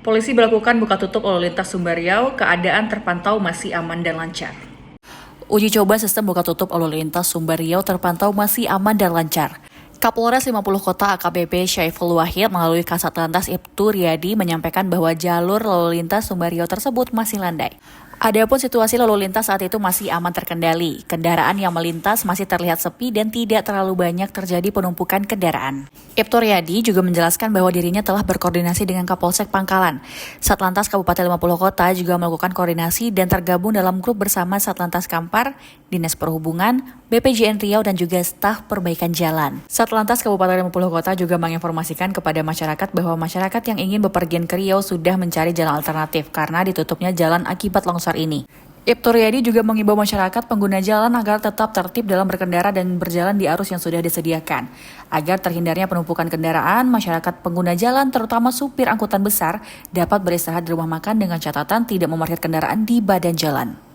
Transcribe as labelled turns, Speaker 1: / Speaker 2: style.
Speaker 1: Polisi melakukan buka tutup lalu lintas Sumbar Riau, keadaan terpantau masih aman dan lancar.
Speaker 2: Uji coba sistem buka tutup lalu lintas Sumbar Riau terpantau masih aman dan lancar. Kapolres 50 Kota AKBP Syaiful Wahid melalui Kasat Lantas Ibtu Riyadi menyampaikan bahwa jalur lalu lintas Sumbar Riau tersebut masih landai. Adapun situasi lalu lintas saat itu masih aman terkendali. Kendaraan yang melintas masih terlihat sepi dan tidak terlalu banyak terjadi penumpukan kendaraan. Ibtu Riyadi juga menjelaskan bahwa dirinya telah berkoordinasi dengan Kapolsek Pangkalan. Satlantas Kabupaten 50 Kota juga melakukan koordinasi dan tergabung dalam grup bersama Satlantas Kampar, Dinas Perhubungan, BPJN Riau dan juga staf perbaikan jalan. Satlantas Kabupaten 50 Kota juga menginformasikan kepada masyarakat bahwa masyarakat yang ingin bepergian ke Riau sudah mencari jalan alternatif karena ditutupnya jalan akibat longsor ini. Ibtu Riyadi juga mengimbau masyarakat pengguna jalan agar tetap tertib dalam berkendara dan berjalan di arus yang sudah disediakan. Agar terhindarnya penumpukan kendaraan, masyarakat pengguna jalan terutama supir angkutan besar dapat beristirahat di rumah makan dengan catatan tidak memarkir kendaraan di badan jalan.